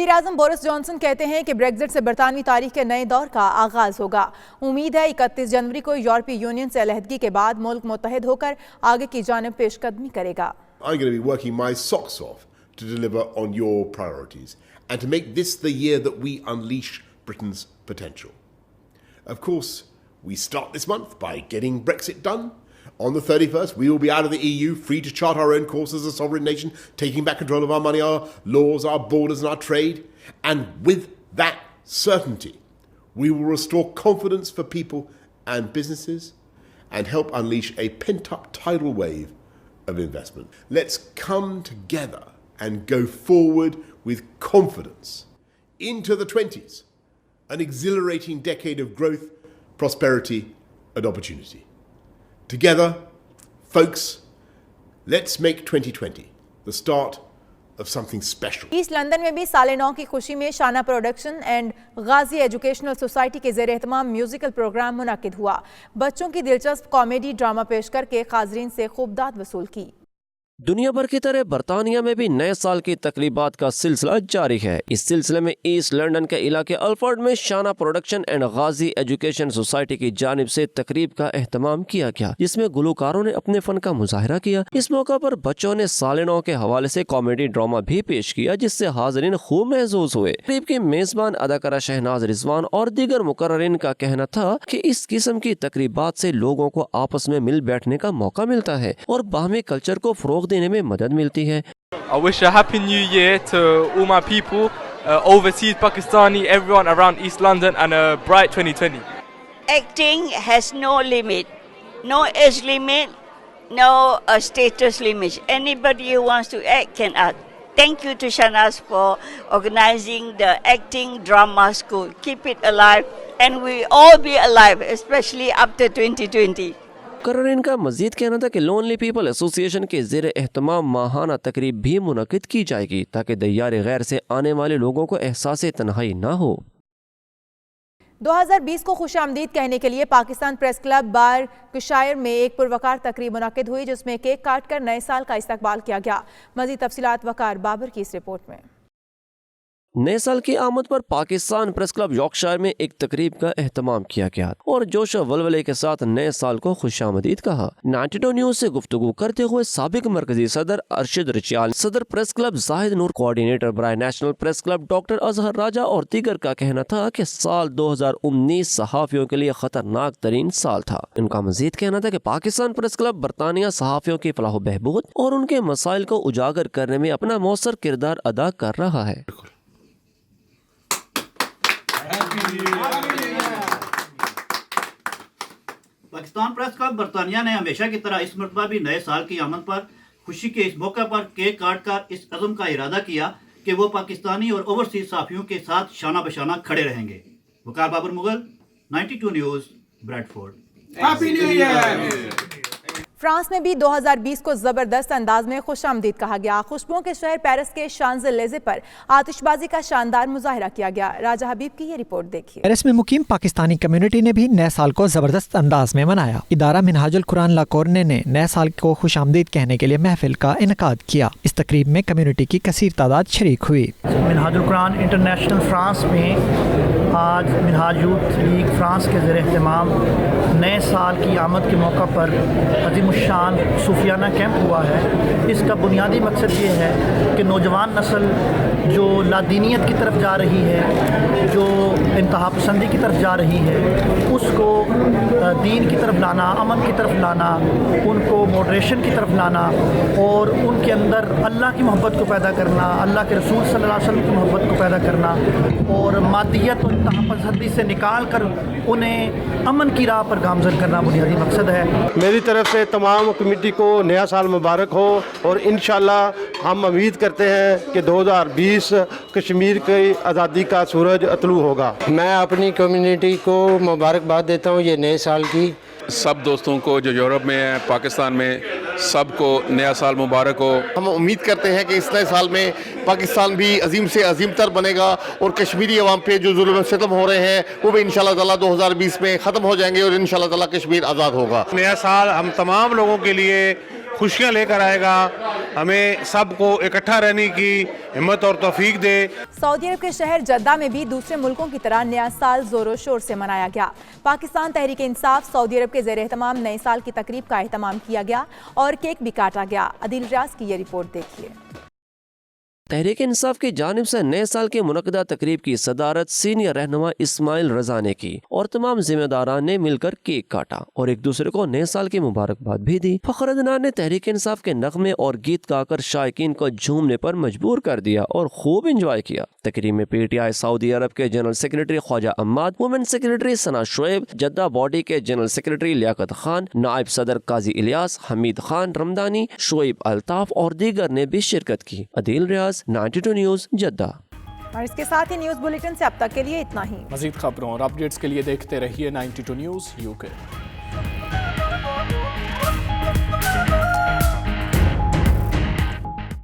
वज़ीर आज़म Boris Johnson कहते हैं कि ब्रेग्जिट से बरतानवी तारीख के नए दौर का आगाज़ होगा। उम्मीद है 31 जनवरी को यूरोपीय यूनियन से अलहदगी के बाद मुल्क मुत्तहिद होकर आगे की जानिब पेशकदमी करेगा। I'm going to be working my socks off to deliver on your priorities and to make this the year that we unleash Britain's potential. Of course, we start this month by getting Brexit done. On the 31st, we will be out of the EU, free to chart our own course as a sovereign nation, taking back control of our money, our laws, our borders and our trade. And with that certainty, we will restore confidence for people and businesses and help unleash a pent-up tidal wave of investment. Let's come together and go forward with confidence into the 20s, an exhilarating decade of growth, prosperity and opportunity. Together, folks, let's make 2020 the start of something special. East London में भी साल 9 की खुशी में शाना production and Ghazi educational society के ज़ेर एहतमाम musical program मुनाकिद हुआ। बच्चों की दिलचस्प कॉमेडी ड्रामा पेश करके खाजरीन से खूब दाद वसूल की। दुनिया भर की तरह बरतानिया में भी नए साल की तकरीबात का सिलसिला जारी है। इस सिलसिले में ईस्ट लंदन के इलाके अल्फोर्ड में शाना production and Ghazi education society की जानिब से तकरीब का एहतमाम किया गया, जिसमें गुलकारों ने अपने फन का मुजाहिरा किया। इस मौका पर बच्चों ने साल 9 के हवाले से कॉमेडी ड्रामा भी पेश किया, जिससे हाज़रीन खूब महसूस हुए। तकरीब के मेजबान अदाकारा शहनाज रिजवान और दीगर मुकर्ररीन का कहना था कि इस किस्म की तकरीबात से लोगों को आपस में मिल बैठने का मौका मिलता है और बाहमी कल्चर को फरोग देने में मदद मिलती है। I wish a happy new year to all my people, overseas Pakistani, everyone around East London, and a bright 2020. Acting has no limit, no age limit, no status limit. Anybody who wants to act can act. Thank you to Shahnaz for organizing the acting drama school. Keep it alive, and we all be alive, especially after 2020. मुकर्ररीन का मजीद कहना था कि lonely people association के ज़ेर एहतमाम माहाना तकरीब भी मुनक़िद की जाएगी ताकि दय्यार गैर से आने वाले लोगों को एहसास तन्हाई ना हो। 2020 को खुशामदीद कहने के लिए पाकिस्तान प्रेस क्लब बारकशायर में एक पुरवकार तकरीब मुनाकिद हुई, जिसमें केक काट कर नए साल का इस्तकबाल किया गया। मज़ीद तफसीलात वकार बाबर की इस रिपोर्ट में। नए साल की आमद पर पाकिस्तान प्रेस क्लब यॉर्कशायर में एक तकरीब का एहतमाम किया गया और जोश और वलवले के साथ नए साल को खुशामदीद कहा। 92 न्यूज से गुफ्तगू करते हुए साबिक मरकजी सदर अरशद रिचाल, सदर press club Zahid Noor, coordinator बराए national press club doctor Azhar Raja और दीगर का कहना था कि साल 2019 सहाफियों के लिए खतरनाक तरीन साल था। इनका मजीद कहना था कि पाकिस्तान प्रेस क्लब बरतानिया सहाफियों की फलाह बहबूद और उनके मसाइल को उजागर करने में अपना मौसर किरदार अदा कर रहा है। पाकिस्तान प्रेस क्लब बरतानिया ने हमेशा की तरह इस मरतबा भी नए साल की आमद पर खुशी के इस मौके पर केक काट कर इस अज़म का इरादा किया कि वो पाकिस्तानी और ओवरसीज साफियों के साथ शाना बशाना खड़े रहेंगे। Waqar Babar Mughal, 92 news, Bradford. Happy new year. France में भी 2020 को जबरदस्त अंदाज में खुशामदीद कहा गया। खुशबुओं के शहर पेरिस के शांज़-एलिज़े पर आतिशबाजी का शानदार मुजाहिरा किया गया। राजा हबीब की ये रिपोर्ट देखिए। पेरिस में मुकीम पाकिस्तानी कम्युनिटी ने भी नए साल को जबरदस्त अंदाज में मनाया। इदारा मिनहाजुल कुरान लाकोर्ने ने नए साल को खुशामदीद कहने के लिए महफिल का इनकाद किया। इस तकरीब में कम्युनिटी की कसीर तादाद शरीक हुई। मिनहाजुल कुरान इंटरनेशनल फ्रांस में आज मिनहाज यूथ लीग फ्रांस के ज़ेर एहतमाम नए साल की आमद के मौका पर अज़ीमुश्शान सूफियाना कैंप हुआ है। इसका बुनियादी मकसद ये है कि नौजवान नस्ल जो लादीनियत की तरफ जा रही है, जो इंतहा पसंदी की तरफ जा रही है, उसको दीन की तरफ लाना, अमन की तरफ लाना, उनको मॉडरेशन की तरफ लाना और उनके अंदर अल्लाह की मोहब्बत को पैदा करना, अल्लाह के रसूल सल्लल्लाहु अलैहि वसल्लम की मोहब्बत को पैदा करना और मादियत और इंतहा पसंदी से निकाल कर उन्हें अमन की राह पर गामज़न करना बुनियादी मकसद है। मेरी तरफ से तमाम कमेटी को नया साल मुबारक हो और इंशाल्लाह हम उम्मीद करते हैं कि 2020 कश्मीर की आज़ादी का सूरज अतलू होगा। मैं अपनी कम्युनिटी को मुबारकबाद देता हूँ ये नए साल की। सब दोस्तों को जो यूरोप में है, पाकिस्तान में, सबको नया साल मुबारक हो। हम उम्मीद करते हैं कि इस नए साल में पाकिस्तान भी अजीम से अजीम तर बनेगा और कश्मीरी अवाम पे जो जुल्म सितम हो रहे हैं वो भी इंशाल्लाह ताला 2020 में ख़त्म हो जाएंगे और इंशाल्लाह ताला कश्मीर आज़ाद होगा। नया साल हम तमाम लोगों के लिए खुशियाँ लेकर आएगा हमें सबको इकट्ठा रहने की हिम्मत और तौफीक दे। सऊदी अरब के शहर जद्दा में भी दूसरे मुल्कों की तरह नया साल जोरों शोर से मनाया गया। पाकिस्तान तहरीक इंसाफ सऊदी अरब के ज़ेर एहतमाम नए साल की तकरीब का एहतमाम किया गया और केक भी काटा गया। अदील रियाज की ये रिपोर्ट देखिए। तहरीक इंसाफ की जानिब से नए साल की मुनक़दा तकरीब की सदारत सीनियर रहनुमा इस्माइल रजा ने की और तमाम जिम्मेदारान ने मिलकर केक काटा और एक दूसरे को नए साल की मुबारकबाद भी दी। फखर अदनान ने तहरीक इंसाफ के नगमे और गीत गाकर शायकीन को झूमने पर मजबूर कर दिया और खूब इंजॉय किया। तकरीब में PTI सऊदी अरब के general secretary Khawaja Ammad, women secretary Sana Shoaib, Jeddah body के जनरल सेक्रेटरी लियाकत खान, नायब सदर काजी इलियास, हमीद खान रमदानी, शुएब अल्ताफ और दीगर ने भी शिरकत की। अदील रियाज, 92 न्यूज़ जद्दा। और इसके साथ ही न्यूज़ बुलेटिन से अब तक के लिए इतना ही। मज़ीद खबरों और अपडेट्स के लिए देखते रहिए 92 न्यूज़ UK।